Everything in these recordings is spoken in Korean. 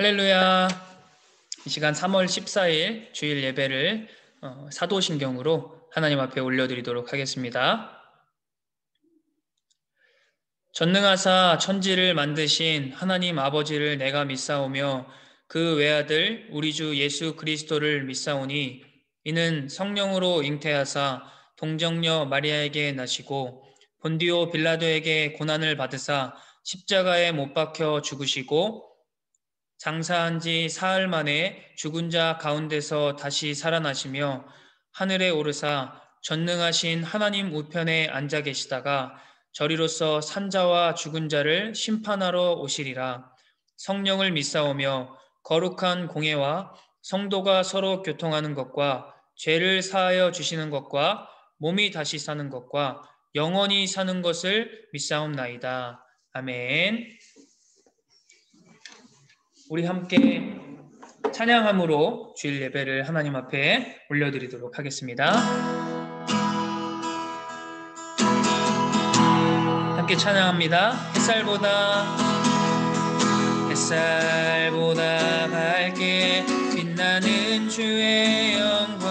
할렐루야. 이 시간 3월 14일 주일 예배를 사도신경으로 하나님 앞에 올려드리도록 하겠습니다. 전능하사 천지를 만드신 하나님 아버지를 내가 믿사오며 그 외아들 우리 주 예수 그리스도를 믿사오니 이는 성령으로 잉태하사 동정녀 마리아에게 나시고 본디오 빌라도에게 고난을 받으사 십자가에 못 박혀 죽으시고 장사한 지 사흘 만에 죽은 자 가운데서 다시 살아나시며 하늘에 오르사 전능하신 하나님 우편에 앉아 계시다가 저리로서 산자와 죽은 자를 심판하러 오시리라. 성령을 믿사오며 거룩한 공예와 성도가 서로 교통하는 것과 죄를 사하여 주시는 것과 몸이 다시 사는 것과 영원히 사는 것을 믿사옵나이다. 아멘. 우리 함께 찬양함으로 주일 예배를 하나님 앞에 올려드리도록 하겠습니다. 함께 찬양합니다. 햇살보다 햇살보다 밝게 빛나는 주의 영광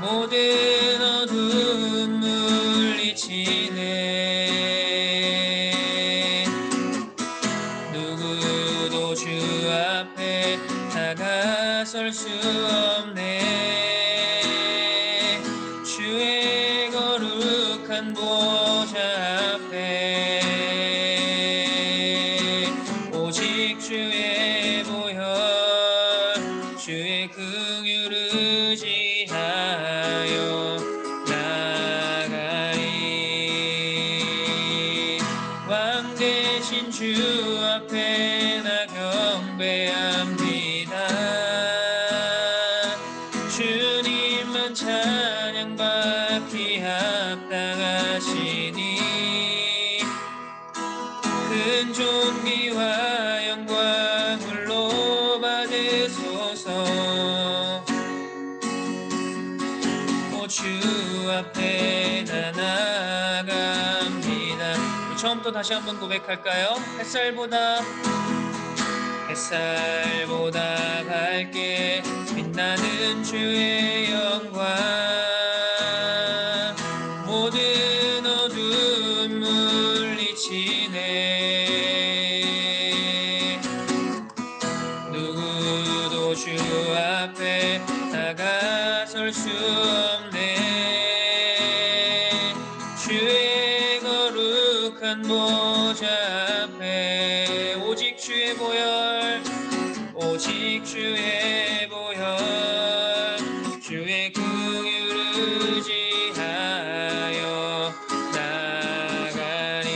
모든 어두움 물리치네 누구도 주 앞에 다가설 수 없네 주의 거룩한 보좌 앞에 오직 주의 보혈 주의 긍휼을 의지하여 나가리 왕 대신 주 앞에 나 경배합니다 주님만 찬양받기 합당하시니 큰 존귀와 영광 홀로 받으소서 주 앞에 나 나갑니다 우리 처음부터 다시 한번 고백할까요? 햇살보다 밝게 빛나는 주의 영광 모든 어두움 물리치네 누구도 주 앞에 다가설 수 없네 주의 거룩한 보좌 앞에 오직 주의 보혈 주의 긍휼을 의지하여 나가리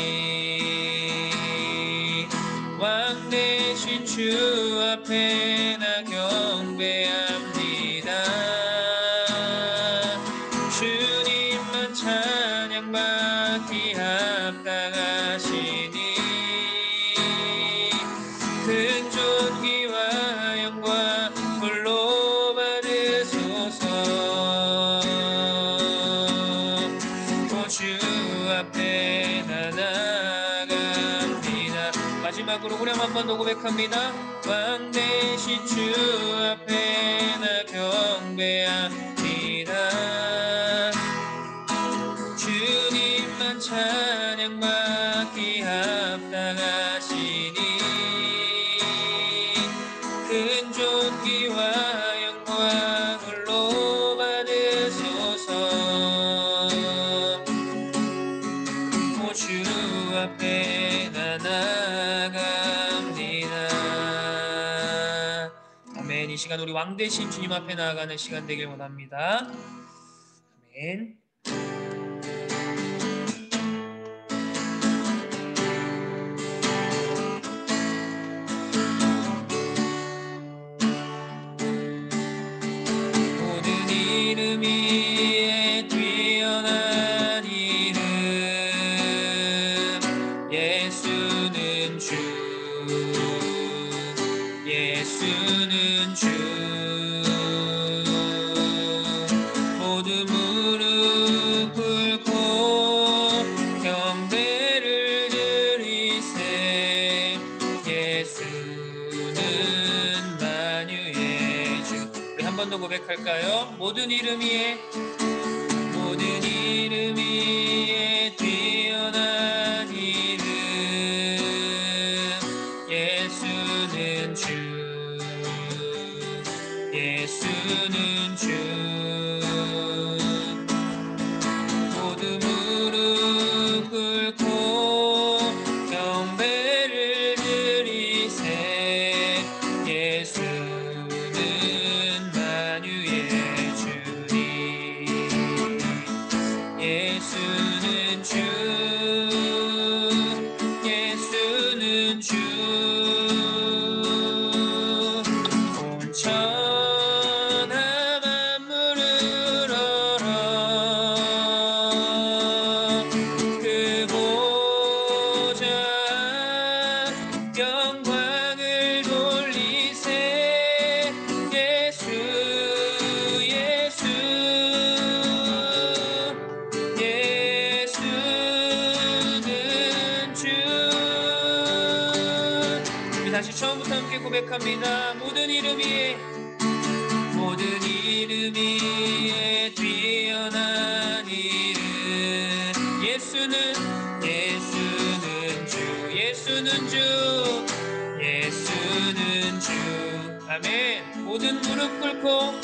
왕 대신 주 앞에 나 경배합니다 주님만 찬양받기 합당하시니 큰 존귀와 영광 홀로 받으소서 주 앞에 나 나갑니다 마지막으로 후렴 한 번 더 고백합니다 왕 대신 주 앞에 나 경배합니다 주님만 찬양받기 합당하시니 큰 존귀와 영광 홀로 받으소서 주 앞에 나 나갑니다 아멘 이 시간 우리 왕 대신 주님 앞에 나아가는 시간 되길 원합니다 아멘 이름 위에 뛰어난 이름 예수는 주 모두 무릎 꿇고 경배를 드리세 예수는 만유의 주 우리 한 번 더 고백할까요? 모든 이름 위에 뛰어난 이름 예수는 주 모두 무릎 꿇고 경배를 드리세 예수는 만유의 주님 다시 처음부터 함께 고백합니다. 모든 이름 위에 뛰어난 이름 예수는 주 아멘. 모든 무릎 꿇고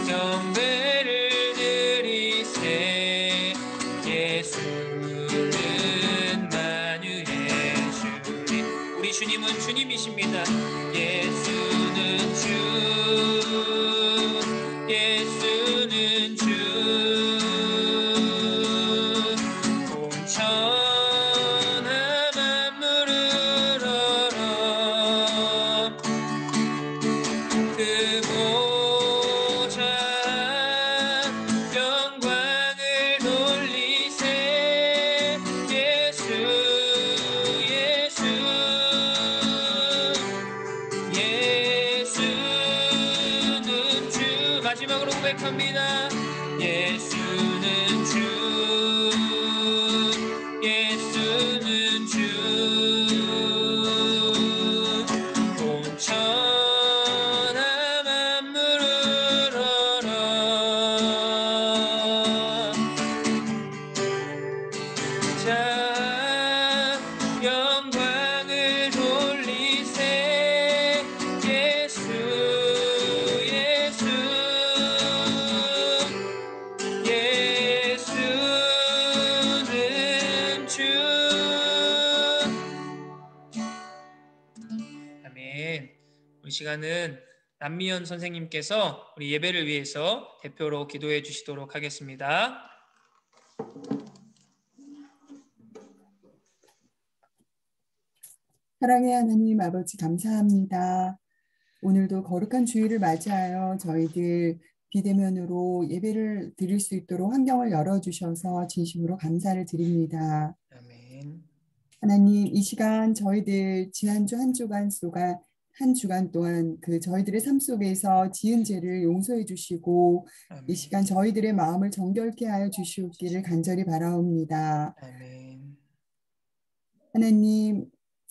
경배를 드리세 예수는 만유의 주님. 우리 주님은 주님이십니다. 예수는 주 온천하 만물을 얼어 그 보좌 영광을 돌리세 예수는 주. 마지막으로 고백합니다. 예수는 주 온천하 만물을 얼어 자 영광을 돌리세 예수는 주. 아멘. 우리 시간은 남미연 선생님께서 우리 예배를 위해서 대표로 기도해 주시도록 하겠습니다. 사랑의 하나님 아버지 감사합니다. 오늘도 거룩한 주일을 맞이하여 저희들 비대면으로 예배를 드릴 수 있도록 환경을 열어주셔서 진심으로 감사를 드립니다. 아멘. 하나님, 이 시간 저희들 지난주 한 주간 동안 그 저희들의 삶 속에서 지은 죄를 용서해 주시고 아멘. 이 시간 저희들의 마음을 정결케 하여 주시옵기를 간절히 바라옵니다. 아멘. 하나님,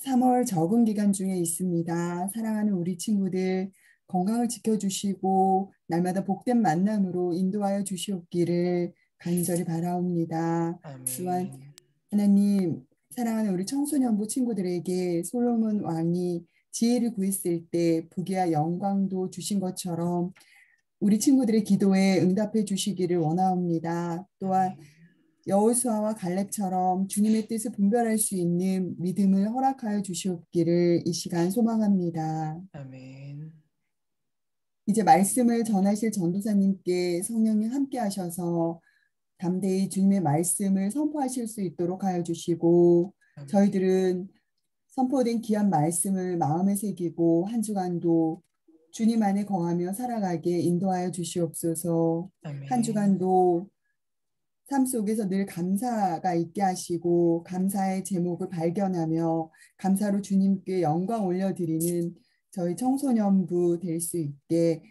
3월 적응 기간 중에 있습니다. 사랑하는 우리 친구들 건강을 지켜주시고 날마다 복된 만남으로 인도하여 주시옵기를 간절히 바라옵니다. 또한 아멘. 하나님, 사랑하는 우리 청소년부 친구들에게 솔로몬 왕이 지혜를 구했을 때 부귀와 영광도 주신 것처럼 우리 친구들의 기도에 응답해 주시기를 원하옵니다. 또한 여호수아와 갈렙처럼 주님의 뜻을 분별할 수 있는 믿음을 허락하여 주시옵기를 이 시간 소망합니다. 아멘. 이제 말씀을 전하실 전도사님께 성령이 함께 하셔서 담대히 주님의 말씀을 선포하실 수 있도록 하여 주시고 저희들은 선포된 귀한 말씀을 마음에 새기고 한 주간도 주님 안에 거하며 살아가게 인도하여 주시옵소서. 아멘. 한 주간도 삶 속에서 늘 감사가 있게 하시고 감사의 제목을 발견하며 감사로 주님께 영광 올려드리는 저희 청소년부 될 수 있게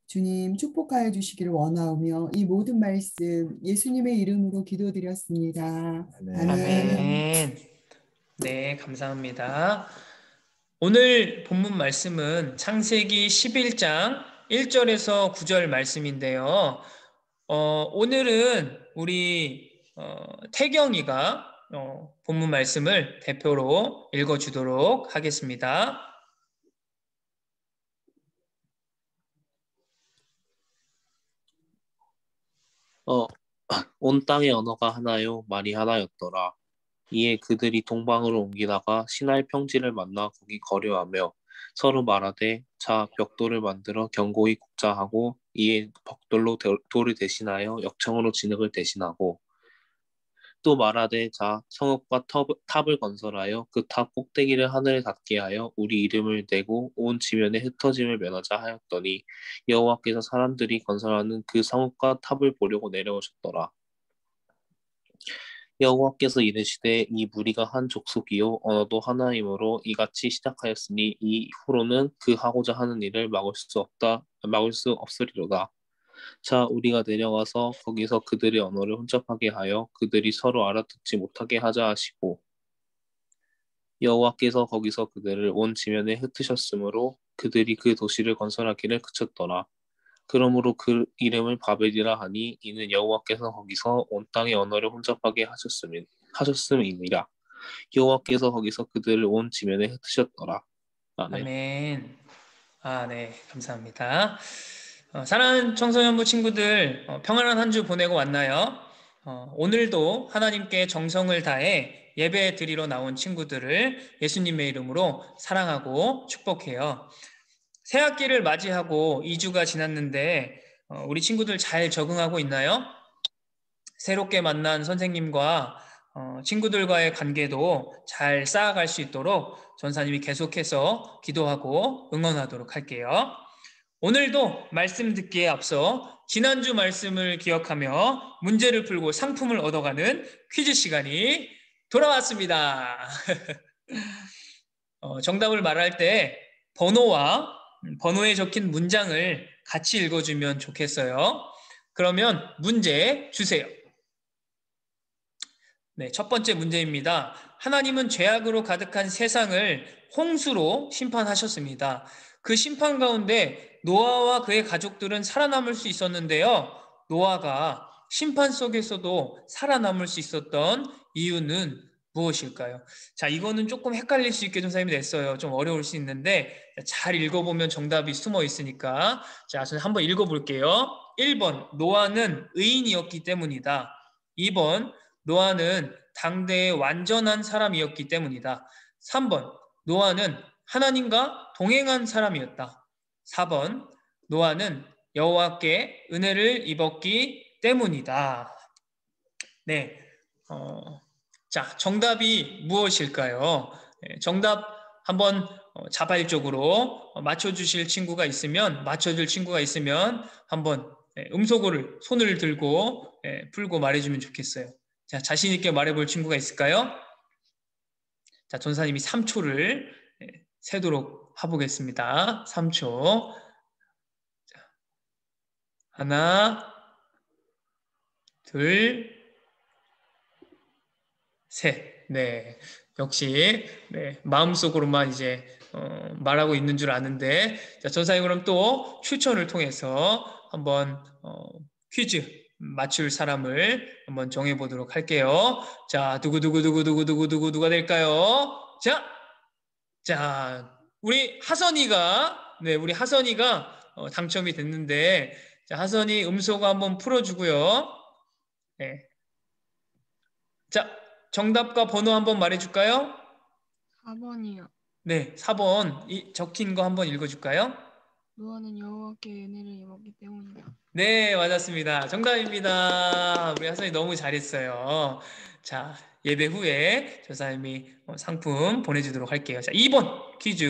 주님 축복하여 주시기를 원하오며 이 모든 말씀 예수님의 이름으로 기도드렸습니다. 아멘. 아멘. 네, 감사합니다. 오늘 본문 말씀은 창세기 11장 1절에서 9절 말씀인데요. 오늘은 우리 태경이가 본문 말씀을 대표로 읽어주도록 하겠습니다. 온 땅의 언어가 하나요 말이 하나였더라. 이에 그들이 동방으로 옮기다가 시나이 평지를 만나 거기 거류하며 서로 말하되 자 벽돌을 만들어 견고히 굽자 하고 이에 벽돌로 돌을 대신하여 역청으로 진흙을 대신하고 또 말하되 자 성읍과 탑을 건설하여 그 탑 꼭대기를 하늘에 닿게 하여 우리 이름을 내고 온 지면에 흩어짐을 면하자 하였더니 여호와께서 사람들이 건설하는 그 성읍과 탑을 보려고 내려오셨더라. 여호와께서 이르시되 이 무리가 한 족속이요 언어도 하나이므로 이같이 시작하였으니 이후로는 그 하고자 하는 일을 막을 수 없으리로다. 자, 우리가 내려가서 거기서 그들의 언어를 혼잡하게 하여 그들이 서로 알아듣지 못하게 하자 하시고 여호와께서 거기서 그들을 온 지면에 흩으셨으므로 그들이 그 도시를 건설하기를 그쳤더라. 그러므로 그 이름을 바벨이라 하니 이는 여호와께서 거기서 온 땅의 언어를 혼잡하게 하셨음이니라. 여호와께서 거기서 그들을 온 지면에 흩으셨더라. 아멘. 아멘. 네, 감사합니다. 사랑하는 청소년부 친구들, 평안한 한 주 보내고 왔나요? 오늘도 하나님께 정성을 다해 예배 드리러 나온 친구들을 예수님의 이름으로 사랑하고 축복해요. 새 학기를 맞이하고 2주가 지났는데, 우리 친구들 잘 적응하고 있나요? 새롭게 만난 선생님과 친구들과의 관계도 잘 쌓아갈 수 있도록 전사님이 계속해서 기도하고 응원하도록 할게요. 오늘도 말씀 듣기에 앞서 지난주 말씀을 기억하며 문제를 풀고 상품을 얻어가는 퀴즈 시간이 돌아왔습니다. 정답을 말할 때 번호와 번호에 적힌 문장을 같이 읽어주면 좋겠어요. 그러면 문제 주세요. 네, 첫 번째 문제입니다. 하나님은 죄악으로 가득한 세상을 홍수로 심판하셨습니다. 그 심판 가운데 노아와 그의 가족들은 살아남을 수 있었는데요. 노아가 심판 속에서도 살아남을 수 있었던 이유는 무엇일까요? 자, 이거는 조금 헷갈릴 수 있게 좀 선생님이 냈어요. 좀 어려울 수 있는데 잘 읽어보면 정답이 숨어 있으니까 자, 저는 한번 읽어볼게요. 1번, 노아는 의인이었기 때문이다. 2번, 노아는 당대의 완전한 사람이었기 때문이다. 3번, 노아는 하나님과 동행한 사람이었다. 4번, 노아는 여호와께 은혜를 입었기 때문이다. 네, 자, 정답이 무엇일까요? 정답 한번 자발적으로 맞춰주실 친구가 있으면, 맞춰줄 친구가 있으면 한번 음소거를 손을 들고 풀고 말해주면 좋겠어요. 자, 자신 있게 말해볼 친구가 있을까요? 자, 전사님이 3초를 세도록 해보겠습니다. 3초. 하나, 둘, 셋. 네. 역시, 네. 마음속으로만 이제, 말하고 있는 줄 아는데. 자, 전사님 그럼 또 추천을 통해서 한번, 퀴즈 맞출 사람을 한번 정해보도록 할게요. 자, 두구두구두구두구두구두구 누가 될까요? 자, 우리 하선이가 당첨이 됐는데, 자, 하선이 음소거 한번 풀어주고요. 네. 자, 정답과 번호 한번 말해줄까요? 4번이요. 네, 4번 적힌 거 한번 읽어줄까요? 노아는 여호와께 은혜를 입었기 때문이다. 네, 맞았습니다. 정답입니다. 우리 하선이 너무 잘했어요. 자, 예배 후에 조사님이 상품 보내주도록 할게요. 자, 2번 퀴즈.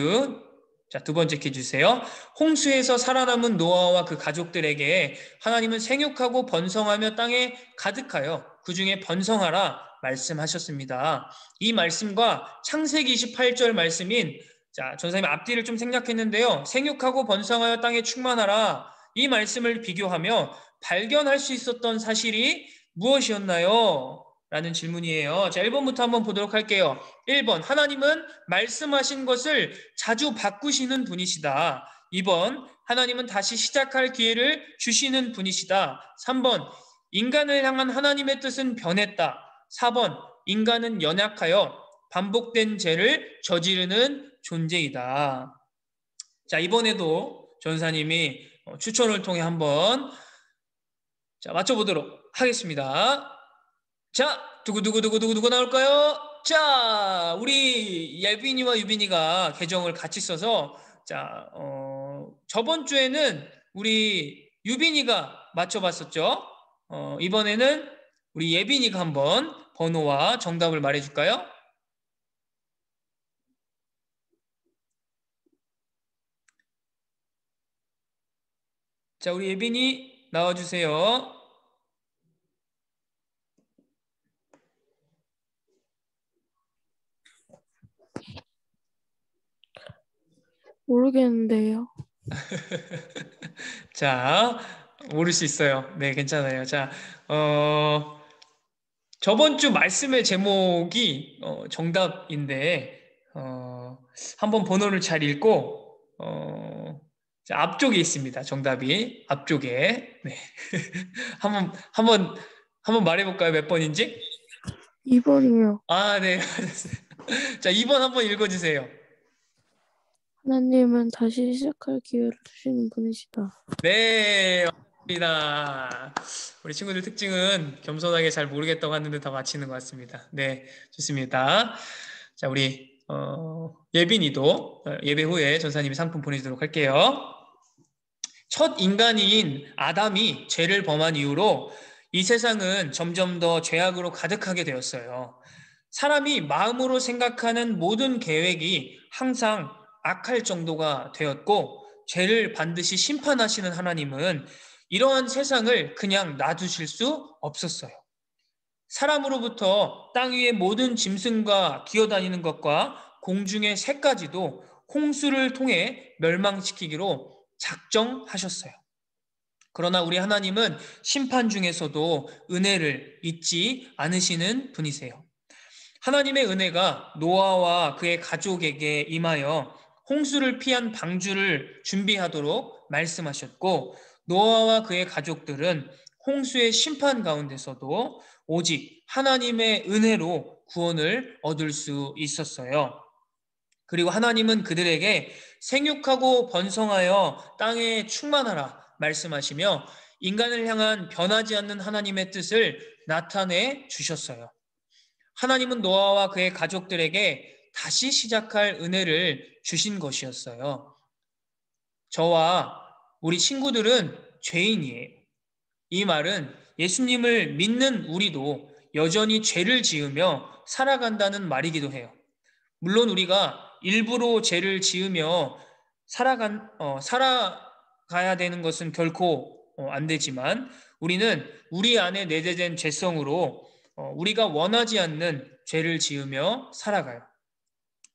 자, 두 번째 퀴즈 주세요. 홍수에서 살아남은 노아와 그 가족들에게 하나님은 생육하고 번성하며 땅에 가득하여 그 중에 번성하라 말씀하셨습니다. 이 말씀과 창세기 28절 말씀인 자, 전사님 앞뒤를 좀 생략했는데요. 생육하고 번성하여 땅에 충만하라. 이 말씀을 비교하며 발견할 수 있었던 사실이 무엇이었나요? 라는 질문이에요. 자, 1번부터 한번 보도록 할게요. 1번, 하나님은 말씀하신 것을 자주 바꾸시는 분이시다. 2번, 하나님은 다시 시작할 기회를 주시는 분이시다. 3번, 인간을 향한 하나님의 뜻은 변했다. 4번, 인간은 연약하여 반복된 죄를 저지르는 존재이다. 자, 이번에도 전사님이 추천을 통해 한번 자, 맞춰보도록 하겠습니다. 자, 누구 나올까요? 자, 우리 예빈이와 유빈이가 계정을 같이 써서 자, 저번 주에는 우리 유빈이가 맞춰봤었죠? 이번에는 우리 예빈이가 한번 번호와 정답을 말해줄까요? 자, 우리 예빈이 나와주세요. 모르겠는데요. 자, 모를 수 있어요. 네, 괜찮아요. 자, 저번 주 말씀의 제목이 정답인데 한번 번호를 잘 읽고 자, 앞쪽에 있습니다. 정답이 앞쪽에. 네. 한번 말해볼까요? 몇 번인지? 2번이요. 아, 네. 자, 2번 한번 읽어주세요. 하나님은 다시 시작할 기회를 주시는 분이시다. 네, 맞습니다. 우리 친구들 특징은 겸손하게 잘 모르겠다고 하는데 다 맞히는 것 같습니다. 네, 좋습니다. 자, 우리 예빈이도 예배 후에 전사님이 상품 보내주도록 할게요. 첫 인간인 아담이 죄를 범한 이후로 이 세상은 점점 더 죄악으로 가득하게 되었어요. 사람이 마음으로 생각하는 모든 계획이 항상 악할 정도가 되었고, 죄를 반드시 심판하시는 하나님은 이러한 세상을 그냥 놔두실 수 없었어요. 사람으로부터 땅 위의 모든 짐승과 기어다니는 것과 공중의 새까지도 홍수를 통해 멸망시키기로 작정하셨어요. 그러나 우리 하나님은 심판 중에서도 은혜를 잊지 않으시는 분이세요. 하나님의 은혜가 노아와 그의 가족에게 임하여 홍수를 피한 방주를 준비하도록 말씀하셨고, 노아와 그의 가족들은 홍수의 심판 가운데서도 오직 하나님의 은혜로 구원을 얻을 수 있었어요. 그리고 하나님은 그들에게 생육하고 번성하여 땅에 충만하라 말씀하시며 인간을 향한 변하지 않는 하나님의 뜻을 나타내 주셨어요. 하나님은 노아와 그의 가족들에게 다시 시작할 은혜를 주신 것이었어요. 저와 우리 친구들은 죄인이에요. 이 말은 예수님을 믿는 우리도 여전히 죄를 지으며 살아간다는 말이기도 해요. 물론 우리가 일부러 죄를 지으며 살아가야 되는 것은 결코 안 되지만, 우리는 우리 안에 내재된 죄성으로 우리가 원하지 않는 죄를 지으며 살아가요.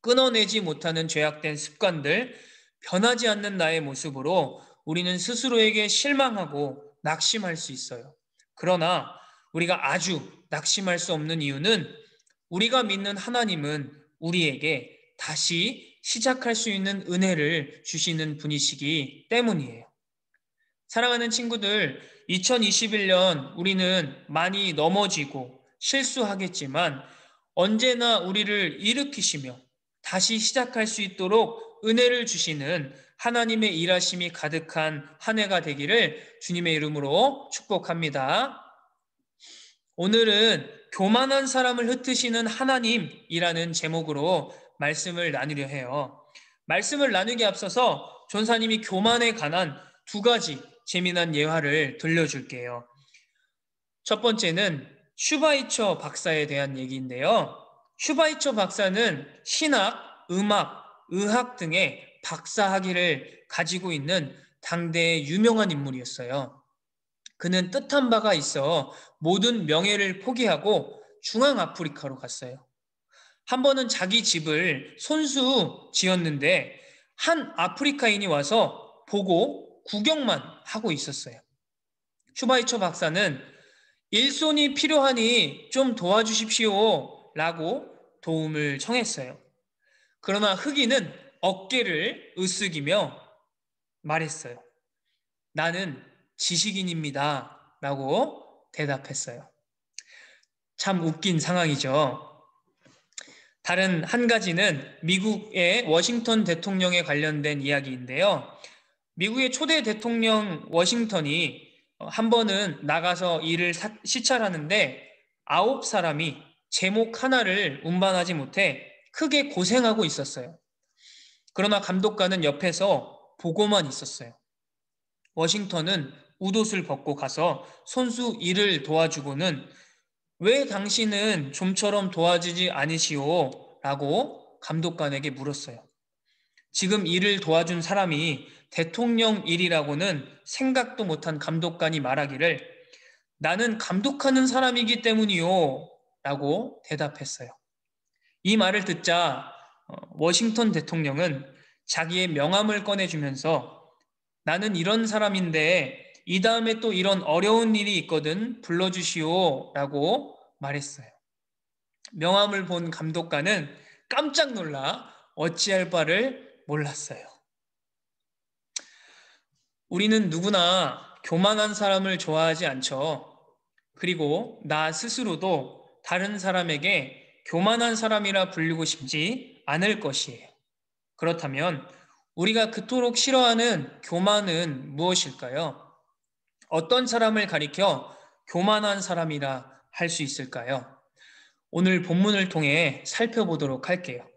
끊어내지 못하는 죄악된 습관들, 변하지 않는 나의 모습으로 우리는 스스로에게 실망하고 낙심할 수 있어요. 그러나 우리가 아주 낙심할 수 없는 이유는 우리가 믿는 하나님은 우리에게 다시 시작할 수 있는 은혜를 주시는 분이시기 때문이에요. 사랑하는 친구들, 2021년 우리는 많이 넘어지고 실수하겠지만 언제나 우리를 일으키시며 다시 시작할 수 있도록 은혜를 주시는 하나님의 일하심이 가득한 한 해가 되기를 주님의 이름으로 축복합니다. 오늘은 교만한 사람을 흩으시는 하나님이라는 제목으로 말씀을 나누려 해요. 말씀을 나누기 앞서서 전사님이 교만에 관한 두 가지 재미난 예화를 들려줄게요. 첫 번째는 슈바이처 박사에 대한 얘기인데요. 슈바이처 박사는 신학, 음악, 의학 등의 박사 학위를 가지고 있는 당대의 유명한 인물이었어요. 그는 뜻한 바가 있어 모든 명예를 포기하고 중앙아프리카로 갔어요. 한 번은 자기 집을 손수 지었는데 한 아프리카인이 와서 보고 구경만 하고 있었어요. 슈바이처 박사는 일손이 필요하니 좀 도와주십시오 라고 도움을 청했어요. 그러나 흑인은 어깨를 으쓱이며 말했어요. 나는 지식인입니다 라고 대답했어요. 참 웃긴 상황이죠. 다른 한 가지는 미국의 워싱턴 대통령에 관련된 이야기인데요. 미국의 초대 대통령 워싱턴이 한 번은 나가서 일을 시찰하는데 9사람이 제목 하나를 운반하지 못해 크게 고생하고 있었어요. 그러나 감독관은 옆에서 보고만 있었어요. 워싱턴은 웃옷을 벗고 가서 손수 일을 도와주고는 왜 당신은 좀처럼 도와주지 않으시오? 라고 감독관에게 물었어요. 지금 일을 도와준 사람이 대통령 일이라고는 생각도 못한 감독관이 말하기를 나는 감독하는 사람이기 때문이요 라고 대답했어요. 이 말을 듣자 워싱턴 대통령은 자기의 명함을 꺼내주면서 나는 이런 사람인데 이 다음에 또 이런 어려운 일이 있거든 불러주시오 라고 말했어요. 명함을 본 감독관은 깜짝 놀라 어찌할 바를 몰랐어요. 우리는 누구나 교만한 사람을 좋아하지 않죠. 그리고 나 스스로도 다른 사람에게 교만한 사람이라 불리고 싶지 않을 것이에요. 그렇다면 우리가 그토록 싫어하는 교만은 무엇일까요? 어떤 사람을 가리켜 교만한 사람이라 할 수 있을까요? 오늘 본문을 통해 살펴보도록 할게요.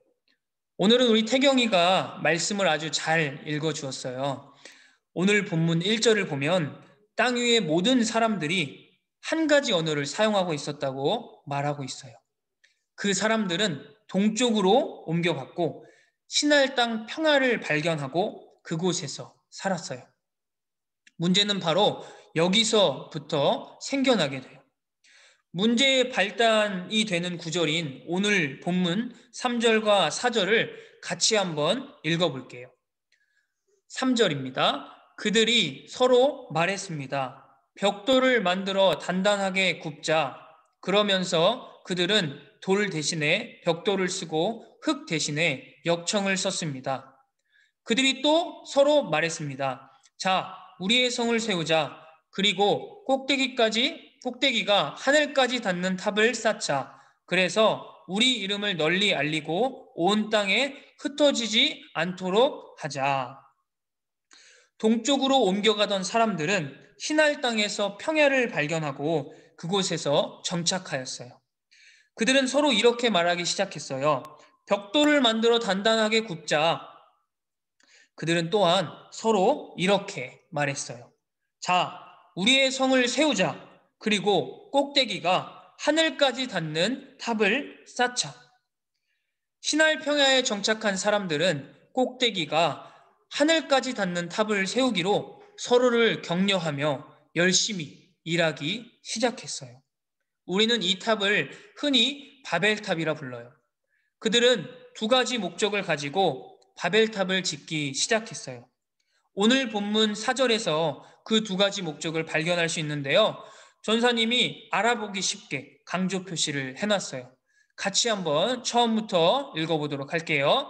오늘은 우리 태경이가 말씀을 아주 잘 읽어주었어요. 오늘 본문 1절을 보면 땅 위의 모든 사람들이 한 가지 언어를 사용하고 있었다고 말하고 있어요. 그 사람들은 동쪽으로 옮겨갔고 신할 땅 평야를 발견하고 그곳에서 살았어요. 문제는 바로 여기서부터 생겨나게 돼요. 문제의 발단이 되는 구절인 오늘 본문 3절과 4절을 같이 한번 읽어볼게요. 3절입니다. 그들이 서로 말했습니다. 벽돌을 만들어 단단하게 굽자. 그러면서 그들은 돌 대신에 벽돌을 쓰고 흙 대신에 역청을 썼습니다. 그들이 또 서로 말했습니다. 자, 우리의 성을 세우자. 그리고 꼭대기가 하늘까지 닿는 탑을 쌓자. 그래서 우리 이름을 널리 알리고 온 땅에 흩어지지 않도록 하자. 동쪽으로 옮겨가던 사람들은 신할 땅에서 평야를 발견하고 그곳에서 정착하였어요. 그들은 서로 이렇게 말하기 시작했어요. 벽돌을 만들어 단단하게 굽자. 그들은 또한 서로 이렇게 말했어요. 자, 우리의 성을 세우자. 그리고 꼭대기가 하늘까지 닿는 탑을 쌓자. 신할 평야에 정착한 사람들은 꼭대기가 하늘까지 닿는 탑을 세우기로 서로를 격려하며 열심히 일하기 시작했어요. 우리는 이 탑을 흔히 바벨탑이라 불러요. 그들은 두 가지 목적을 가지고 바벨탑을 짓기 시작했어요. 오늘 본문 4절에서 그 두 가지 목적을 발견할 수 있는데요. 전사님이 알아보기 쉽게 강조 표시를 해놨어요. 같이 한번 처음부터 읽어보도록 할게요.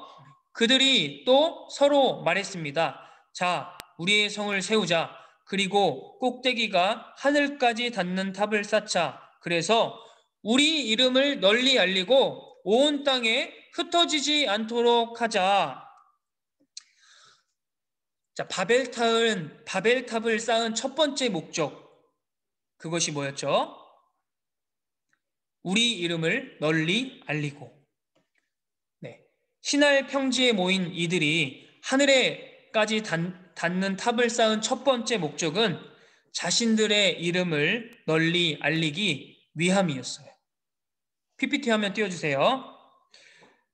그들이 또 서로 말했습니다. 자, 우리의 성을 세우자. 그리고 꼭대기가 하늘까지 닿는 탑을 쌓자. 그래서 우리 이름을 널리 알리고 온 땅에 흩어지지 않도록 하자. 자, 바벨탑을 쌓은 첫 번째 목적, 그것이 뭐였죠? 우리 이름을 널리 알리고. 네. 신할 평지에 모인 이들이 하늘에까지 닿는 탑을 쌓은 첫 번째 목적은 자신들의 이름을 널리 알리기 위함이었어요. PPT 화면 띄워주세요.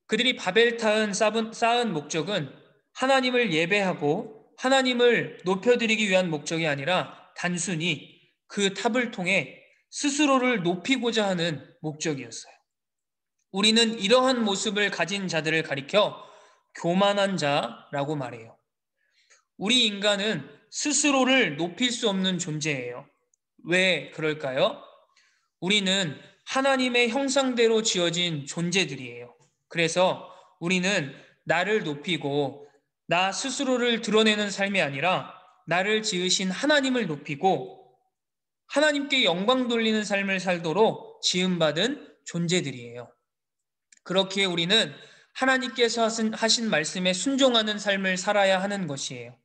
그들이 바벨탑을 쌓은 목적은 하나님을 예배하고 하나님을 높여드리기 위한 목적이 아니라 단순히 그 탑을 통해 스스로를 높이고자 하는 목적이었어요. 우리는 이러한 모습을 가진 자들을 가리켜 교만한 자라고 말해요. 우리 인간은 스스로를 높일 수 없는 존재예요. 왜 그럴까요? 우리는 하나님의 형상대로 지어진 존재들이에요. 그래서 우리는 나를 높이고 나 스스로를 드러내는 삶이 아니라 나를 지으신 하나님을 높이고 하나님께 영광 돌리는 삶을 살도록 지음받은 존재들이에요. 그렇기에 우리는 하나님께서 하신 말씀에 순종하는 삶을 살아야 하는 것이에요.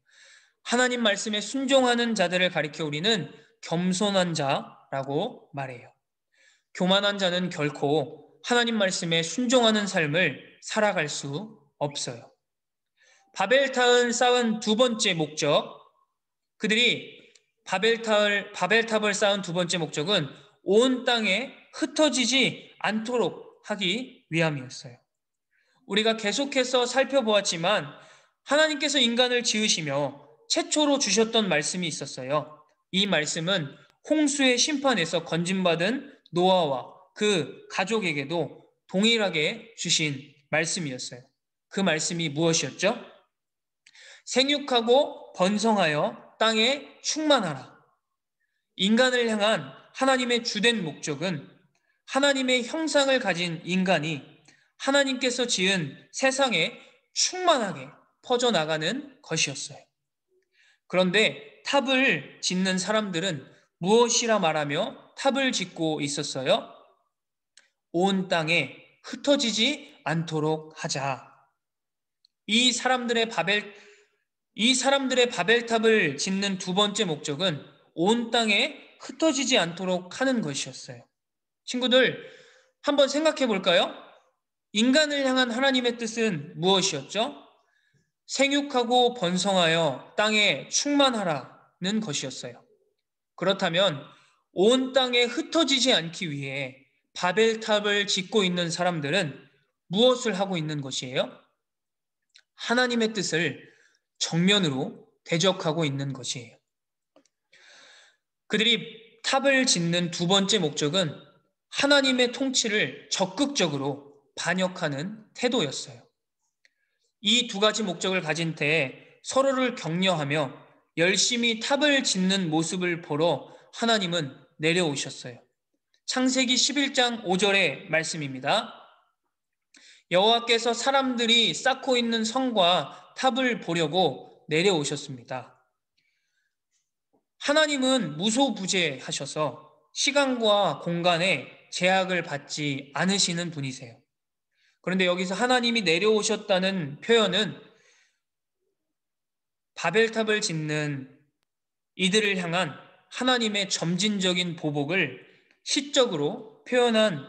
하나님 말씀에 순종하는 자들을 가리켜 우리는 겸손한 자라고 말해요. 교만한 자는 결코 하나님 말씀에 순종하는 삶을 살아갈 수 없어요. 바벨탑을 쌓은 두 번째 목적, 그들이 바벨탑을 쌓은 두 번째 목적은 온 땅에 흩어지지 않도록 하기 위함이었어요. 우리가 계속해서 살펴보았지만 하나님께서 인간을 지으시며 최초로 주셨던 말씀이 있었어요. 이 말씀은 홍수의 심판에서 건진받은 노아와 그 가족에게도 동일하게 주신 말씀이었어요. 그 말씀이 무엇이었죠? 생육하고 번성하여 땅에 충만하라. 인간을 향한 하나님의 주된 목적은 하나님의 형상을 가진 인간이 하나님께서 지은 세상에 충만하게 퍼져나가는 것이었어요. 그런데 탑을 짓는 사람들은 무엇이라 말하며 탑을 짓고 있었어요? 온 땅에 흩어지지 않도록 하자. 이 사람들의 바벨탑을 짓는 두 번째 목적은 온 땅에 흩어지지 않도록 하는 것이었어요. 친구들, 한번 생각해 볼까요? 인간을 향한 하나님의 뜻은 무엇이었죠? 생육하고 번성하여 땅에 충만하라는 것이었어요. 그렇다면 온 땅에 흩어지지 않기 위해 바벨탑을 짓고 있는 사람들은 무엇을 하고 있는 것이에요? 하나님의 뜻을 정면으로 대적하고 있는 것이에요. 그들이 탑을 짓는 두 번째 목적은 하나님의 통치를 적극적으로 반역하는 태도였어요. 이 두 가지 목적을 가진 때에 서로를 격려하며 열심히 탑을 짓는 모습을 보러 하나님은 내려오셨어요. 창세기 11장 5절의 말씀입니다. 여호와께서 사람들이 쌓고 있는 성과 탑을 보려고 내려오셨습니다. 하나님은 무소부재하셔서 시간과 공간에 제약을 받지 않으시는 분이세요. 그런데 여기서 하나님이 내려오셨다는 표현은 바벨탑을 짓는 이들을 향한 하나님의 점진적인 보복을 시적으로 표현한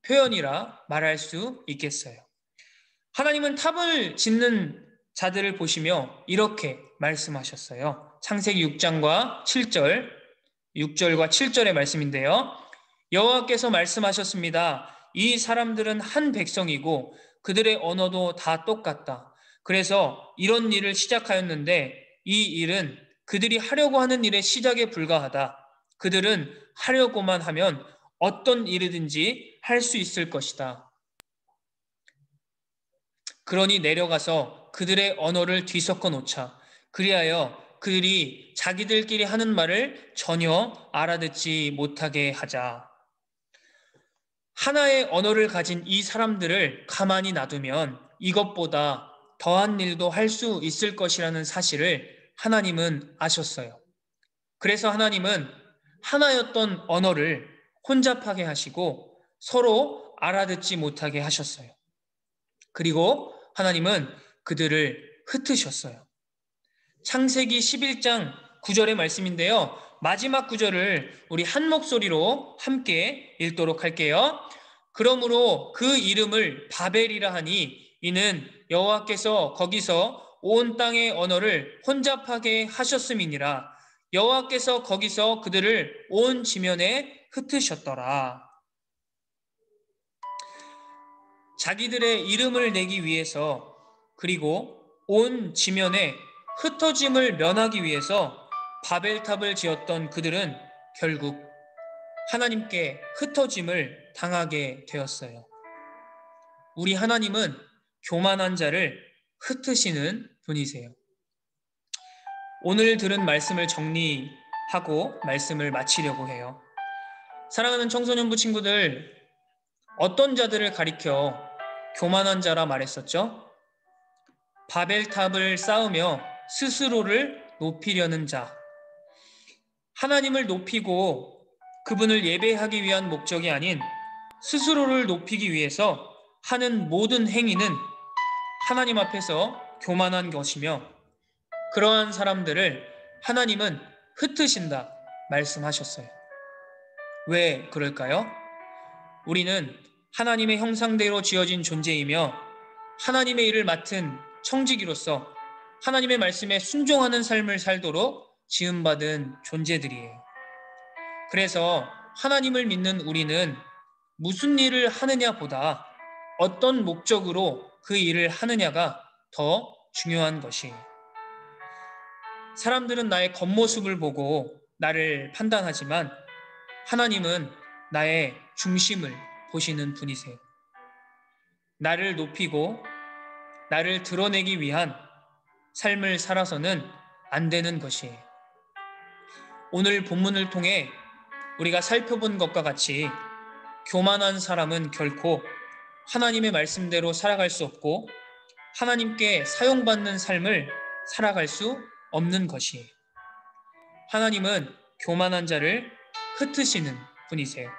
표현이라 말할 수 있겠어요. 하나님은 탑을 짓는 자들을 보시며 이렇게 말씀하셨어요. 창세기 6장과 7절, 6절과 7절의 말씀인데요. 여호와께서 말씀하셨습니다. 이 사람들은 한 백성이고 그들의 언어도 다 똑같다. 그래서 이런 일을 시작하였는데 이 일은 그들이 하려고 하는 일의 시작에 불과하다. 그들은 하려고만 하면 어떤 일이든지 할 수 있을 것이다. 그러니 내려가서 그들의 언어를 뒤섞어 놓자. 그리하여 그들이 자기들끼리 하는 말을 전혀 알아듣지 못하게 하자. 하나의 언어를 가진 이 사람들을 가만히 놔두면 이것보다 더한 일도 할 수 있을 것이라는 사실을 하나님은 아셨어요. 그래서 하나님은 하나였던 언어를 혼잡하게 하시고 서로 알아듣지 못하게 하셨어요. 그리고 하나님은 그들을 흩으셨어요. 창세기 11장 9절의 말씀인데요. 마지막 구절을 우리 한 목소리로 함께 읽도록 할게요. 그러므로 그 이름을 바벨이라 하니 이는 여호와께서 거기서 온 땅의 언어를 혼잡하게 하셨음이니라. 여호와께서 거기서 그들을 온 지면에 흩으셨더라. 자기들의 이름을 내기 위해서 그리고 온 지면에 흩어짐을 면하기 위해서 바벨탑을 지었던 그들은 결국 하나님께 흩어짐을 당하게 되었어요. 우리 하나님은 교만한 자를 흩으시는 분이세요. 오늘 들은 말씀을 정리하고 말씀을 마치려고 해요. 사랑하는 청소년부 친구들, 어떤 자들을 가리켜 교만한 자라 말했었죠? 바벨탑을 쌓으며 스스로를 높이려는 자. 하나님을 높이고 그분을 예배하기 위한 목적이 아닌 스스로를 높이기 위해서 하는 모든 행위는 하나님 앞에서 교만한 것이며 그러한 사람들을 하나님은 흩으신다 말씀하셨어요. 왜 그럴까요? 우리는 하나님의 형상대로 지어진 존재이며 하나님의 일을 맡은 청지기로서 하나님의 말씀에 순종하는 삶을 살도록 지음받은 존재들이에요. 그래서 하나님을 믿는 우리는 무슨 일을 하느냐보다 어떤 목적으로 그 일을 하느냐가 더 중요한 것이에요. 사람들은 나의 겉모습을 보고 나를 판단하지만 하나님은 나의 중심을 보시는 분이세요. 나를 높이고 나를 드러내기 위한 삶을 살아서는 안 되는 것이에요. 오늘 본문을 통해 우리가 살펴본 것과 같이 교만한 사람은 결코 하나님의 말씀대로 살아갈 수 없고 하나님께 사용받는 삶을 살아갈 수 없는 것이에요. 하나님은 교만한 자를 흩으시는 분이세요.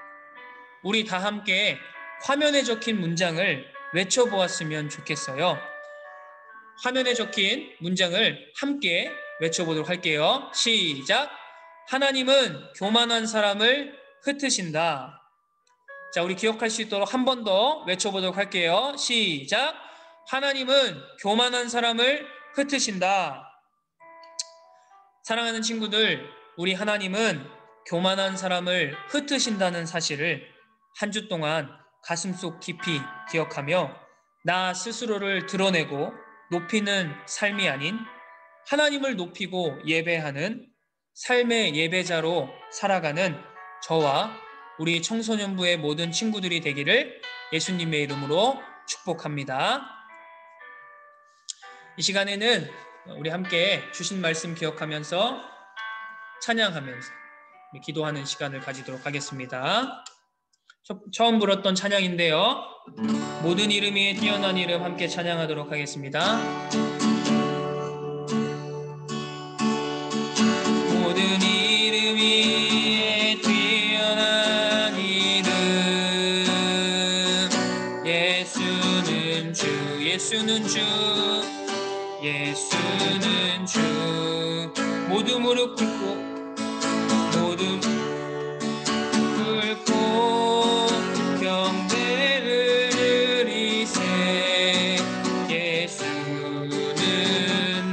우리 다 함께 화면에 적힌 문장을 외쳐보았으면 좋겠어요. 화면에 적힌 문장을 함께 외쳐보도록 할게요. 시작! 하나님은 교만한 사람을 흩으신다. 자, 우리 기억할 수 있도록 한 번 더 외쳐보도록 할게요. 시작! 하나님은 교만한 사람을 흩으신다. 사랑하는 친구들, 우리 하나님은 교만한 사람을 흩으신다는 사실을 한 주 동안 가슴속 깊이 기억하며 나 스스로를 드러내고 높이는 삶이 아닌 하나님을 높이고 예배하는 삶의 예배자로 살아가는 저와 우리 청소년부의 모든 친구들이 되기를 예수님의 이름으로 축복합니다. 이 시간에는 우리 함께 주신 말씀 기억하면서 찬양하면서 기도하는 시간을 가지도록 하겠습니다. 처음 불었던 찬양인데요. 모든 이름 위에 뛰어난 이름 함께 찬양하도록 하겠습니다. 모든 이름 위에 뛰어난 이름 예수는 주 예수는 주 예수는 주 모두 무릎 꿇고 모두 꿇고 경배를 드리세 예수는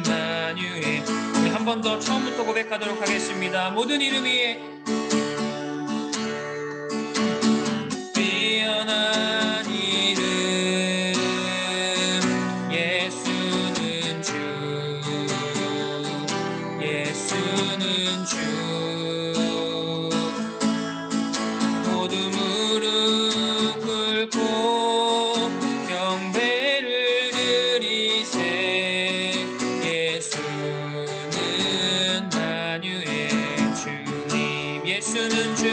만유의 우리 한 번 더 처음부터 고백하도록 하겠습니다. 모든 이름 위에 뛰어난 이름 예수는 주 예수는 주 모두 무릎 꿇고 경배를 드리세 예수는 만유의 주님 예수는 주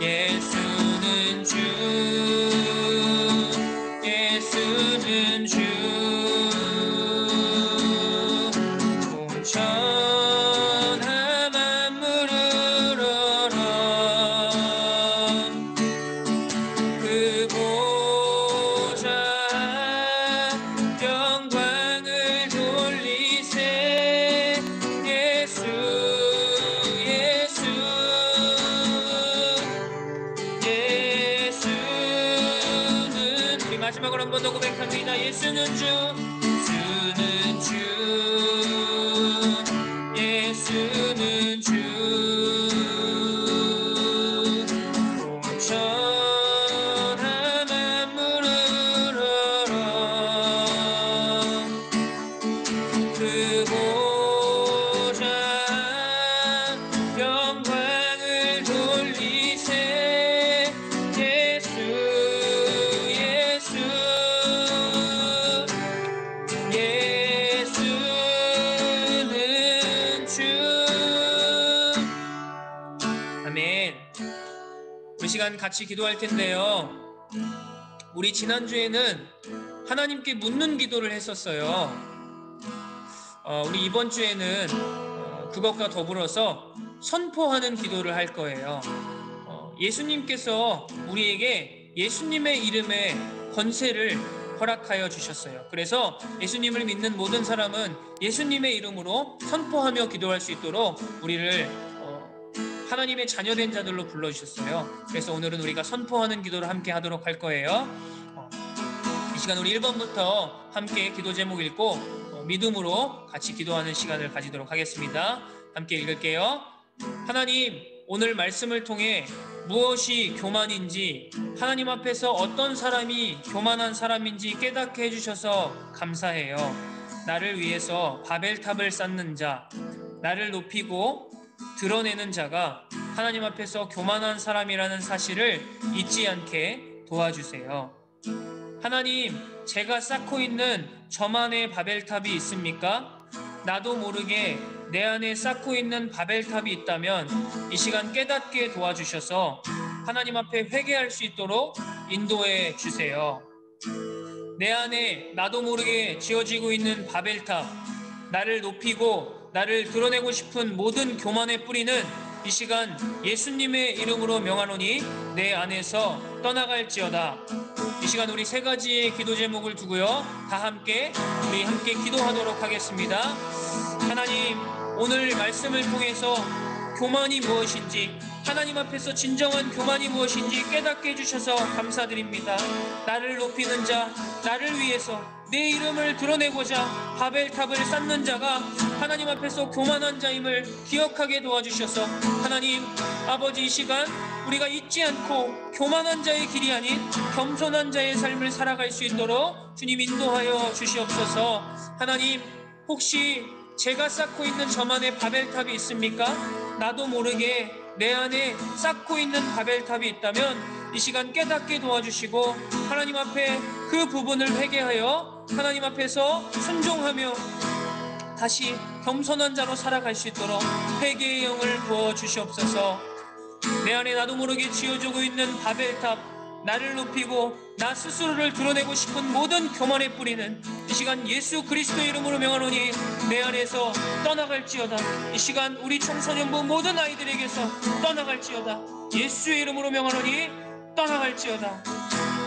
예수는 주 예수는 주 온 천하 만물을 얼어 그 보좌 영광을 돌리세 예수 예수 예수는 우리 마지막으로 한 번 더 고백합니다. 예수는 주 예수는 주 예수는 주 온 천하 만물을 얼어 그 보좌 영광을 돌리세 예수 예수 예수는 주 아멘. 우리 시간 같이 기도할 텐데요. 우리 지난주에는 하나님께 묻는 기도를 했었어요. 우리 이번 주에는 그것과 더불어서 선포하는 기도를 할 거예요. 예수님께서 우리에게 예수님의 이름에 권세를 허락하여 주셨어요. 그래서 예수님을 믿는 모든 사람은 예수님의 이름으로 선포하며 기도할 수 있도록 우리를 하나님의 자녀된 자들로 불러주셨어요. 그래서 오늘은 우리가 선포하는 기도를 함께 하도록 할 거예요. 이 시간 우리 1번부터 함께 기도 제목 읽고 믿음으로 같이 기도하는 시간을 가지도록 하겠습니다. 함께 읽을게요. 하나님, 오늘 말씀을 통해 무엇이 교만인지 하나님 앞에서 어떤 사람이 교만한 사람인지 깨닫게 해주셔서 감사해요. 나를 위해서 바벨탑을 쌓는 자, 나를 높이고 드러내는 자가 하나님 앞에서 교만한 사람이라는 사실을 잊지 않게 도와주세요. 하나님, 제가 쌓고 있는 저만의 바벨탑이 있습니까? 나도 모르게 내 안에 쌓고 있는 바벨탑이 있다면 이 시간 깨닫게 도와주셔서 하나님 앞에 회개할 수 있도록 인도해 주세요. 내 안에 나도 모르게 지어지고 있는 바벨탑, 나를 높이고 나를 드러내고 싶은 모든 교만의 뿌리는 이 시간 예수님의 이름으로 명하노니 내 안에서 떠나갈지어다. 이 시간 우리 세 가지의 기도 제목을 두고요, 다 함께 우리 함께 기도하도록 하겠습니다. 하나님, 오늘 말씀을 통해서 교만이 무엇인지, 하나님 앞에서 진정한 교만이 무엇인지 깨닫게 해주셔서 감사드립니다. 나를 높이는 자, 나를 위해서 내 이름을 드러내고자 바벨탑을 쌓는 자가 하나님 앞에서 교만한 자임을 기억하게 도와주셔서 하나님 아버지, 이 시간 우리가 잊지 않고 교만한 자의 길이 아닌 겸손한 자의 삶을 살아갈 수 있도록 주님 인도하여 주시옵소서. 하나님, 혹시 제가 쌓고 있는 저만의 바벨탑이 있습니까? 나도 모르게 내 안에 쌓고 있는 바벨탑이 있다면 이 시간 깨닫게 도와주시고 하나님 앞에 그 부분을 회개하여 하나님 앞에서 순종하며 다시 겸손한 자로 살아갈 수 있도록 회개의 영을 부어주시옵소서. 내 안에 나도 모르게 지어지고 있는 바벨탑, 나를 높이고 나 스스로를 드러내고 싶은 모든 교만의 뿌리는 이 시간 예수 그리스도의 이름으로 명하노니 내 안에서 떠나갈지어다. 이 시간 우리 청소년부 모든 아이들에게서 떠나갈지어다. 예수의 이름으로 명하노니 떠나갈지어다.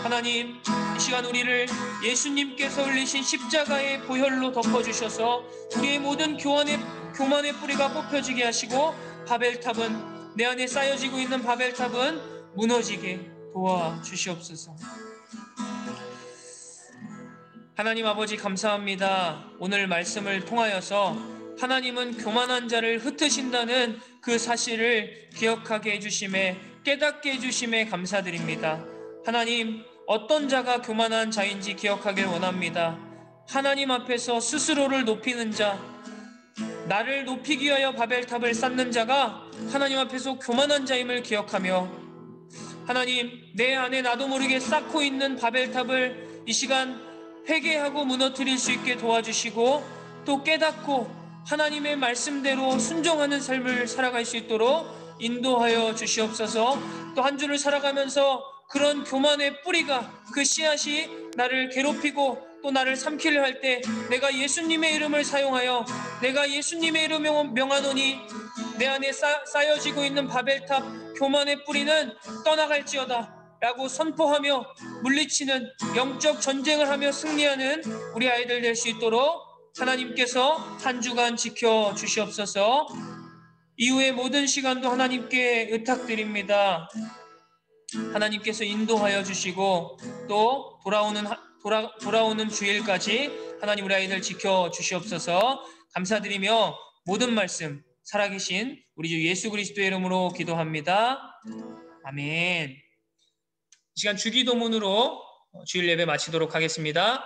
하나님, 이 시간 우리를 예수님께서 흘리신 십자가의 보혈로 덮어주셔서 우리의 모든 교만의 뿌리가 뽑혀지게 하시고 바벨탑은, 내 안에 쌓여지고 있는 바벨탑은 무너지게 도와주시옵소서. 하나님 아버지, 감사합니다. 오늘 말씀을 통하여서 하나님은 교만한 자를 흩으신다는 그 사실을 기억하게 해주심에, 깨닫게 해주심에 감사드립니다. 하나님, 어떤 자가 교만한 자인지 기억하길 원합니다. 하나님 앞에서 스스로를 높이는 자, 나를 높이기 위하여 바벨탑을 쌓는 자가 하나님 앞에서 교만한 자임을 기억하며 하나님, 내 안에 나도 모르게 쌓고 있는 바벨탑을 이 시간 회개하고 무너뜨릴 수 있게 도와주시고 또 깨닫고 하나님의 말씀대로 순종하는 삶을 살아갈 수 있도록 인도하여 주시옵소서. 또 한 주를 살아가면서 그런 교만의 뿌리가, 그 씨앗이 나를 괴롭히고 또 나를 삼키려 할 때 내가 예수님의 이름을 사용하여 내가 예수님의 이름을 명하노니 내 안에 쌓여지고 있는 바벨탑 교만의 뿌리는 떠나갈지어다 라고 선포하며 물리치는 영적 전쟁을 하며 승리하는 우리 아이들 될 수 있도록 하나님께서 한 주간 지켜주시옵소서. 이후의 모든 시간도 하나님께 의탁드립니다. 하나님께서 인도하여 주시고 또 돌아오는 주일까지 하나님 우리 아이들 지켜주시옵소서. 감사드리며 모든 말씀 살아계신 우리 주 예수 그리스도의 이름으로 기도합니다. 아멘. 이 시간 주기도문으로 주일 예배 마치도록 하겠습니다.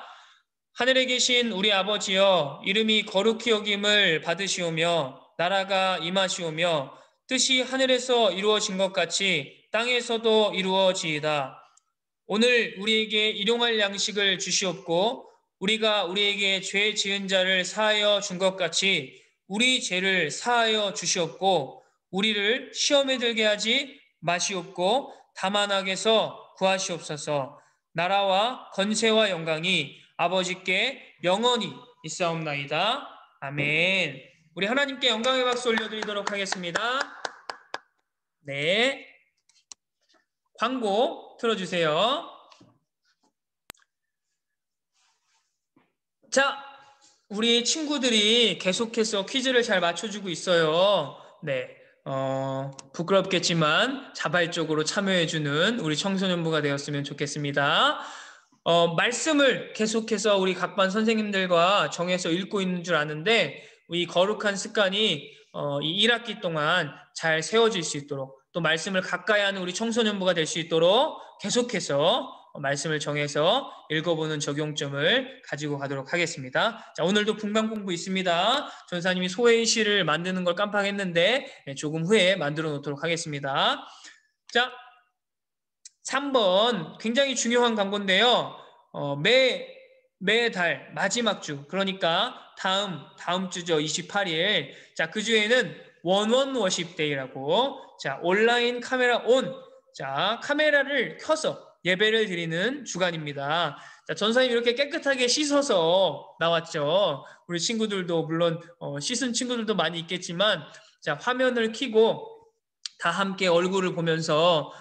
하늘에 계신 우리 아버지여, 이름이 거룩히 여김을 받으시오며 나라가 임하시오며 뜻이 하늘에서 이루어진 것 같이 땅에서도 이루어지이다. 오늘 우리에게 일용할 양식을 주시옵고 우리가 우리에게 죄 지은 자를 사하여 준 것 같이 우리 죄를 사하여 주시옵고 우리를 시험에 들게 하지 마시옵고 다만 악에서 구하시옵소서. 나라와 권세와 영광이 아버지께 영원히 있사옵나이다. 아멘. 우리 하나님께 영광의 박수 올려드리도록 하겠습니다. 네, 광고 틀어주세요. 자, 우리 친구들이 계속해서 퀴즈를 잘 맞춰주고 있어요. 네, 부끄럽겠지만 자발적으로 참여해주는 우리 청소년부가 되었으면 좋겠습니다. 말씀을 계속해서 우리 각반 선생님들과 정해서 읽고 있는 줄 아는데 이 거룩한 습관이 이 1학기 동안 잘 세워질 수 있도록 또 말씀을 가까이 하는 우리 청소년부가 될 수 있도록 계속해서 말씀을 정해서 읽어보는 적용점을 가지고 가도록 하겠습니다. 자, 오늘도 분강 공부 있습니다. 전사님이 소회시를 만드는 걸 깜빡했는데 조금 후에 만들어 놓도록 하겠습니다. 자, 3번 굉장히 중요한 광고인데요. 매 매달 마지막 주, 그러니까 다음 주죠. 28일. 자, 그 주에는 원원 워십 데이라고, 자, 온라인 카메라 온, 자, 카메라를 켜서 예배를 드리는 주간입니다. 자, 전사님 이렇게 깨끗하게 씻어서 나왔죠. 우리 친구들도 물론 씻은 친구들도 많이 있겠지만, 자, 화면을 켜고 다 함께 얼굴을 보면서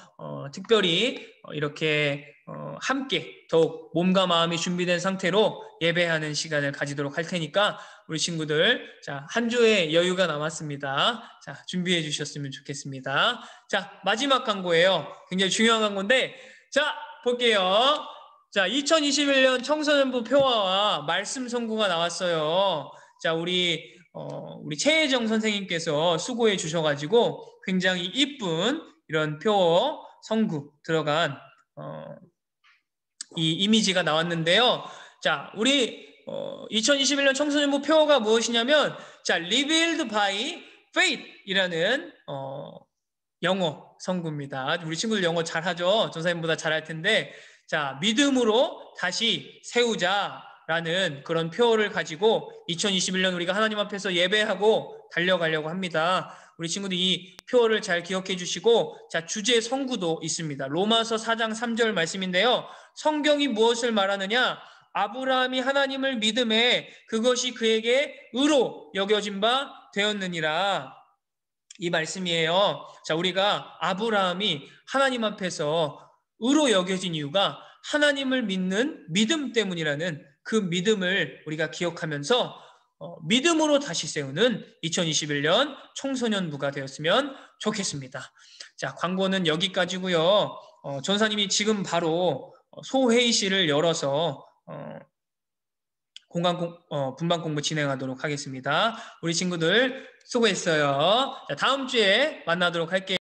특별히 이렇게 함께 더욱 몸과 마음이 준비된 상태로 예배하는 시간을 가지도록 할 테니까 우리 친구들, 자, 한 주의 여유가 남았습니다. 자, 준비해 주셨으면 좋겠습니다. 자, 마지막 광고예요. 굉장히 중요한 광고인데, 자, 볼게요. 자, 2021년 청소년부 표화와 말씀 선구가 나왔어요. 자, 우리 최혜정 선생님께서 수고해 주셔가지고 굉장히 이쁜 이런 표 성구 들어간 이 이미지가 나왔는데요. 자, 우리 2021년 청소년부 표어가 무엇이냐면, 자, revealed by faith이라는 영어 성구입니다. 우리 친구들 영어 잘하죠? 전사님보다 잘할 텐데, 자, 믿음으로 다시 세우자라는 그런 표어를 가지고 2021년 우리가 하나님 앞에서 예배하고 달려가려고 합니다. 우리 친구들 이 표어를 잘 기억해 주시고, 자, 주제 성구도 있습니다. 로마서 4장 3절 말씀인데요. 성경이 무엇을 말하느냐? 아브라함이 하나님을 믿음에 그것이 그에게 의로 여겨진 바 되었느니라. 이 말씀이에요. 자, 우리가 아브라함이 하나님 앞에서 의로 여겨진 이유가 하나님을 믿는 믿음 때문이라는 그 믿음을 우리가 기억하면서 믿음으로 다시 세우는 2021년 청소년부가 되었으면 좋겠습니다. 자, 광고는 여기까지고요. 전사님이 지금 바로 소회의실을 열어서 분반 공부 진행하도록 하겠습니다. 우리 친구들 수고했어요. 자, 다음 주에 만나도록 할게요.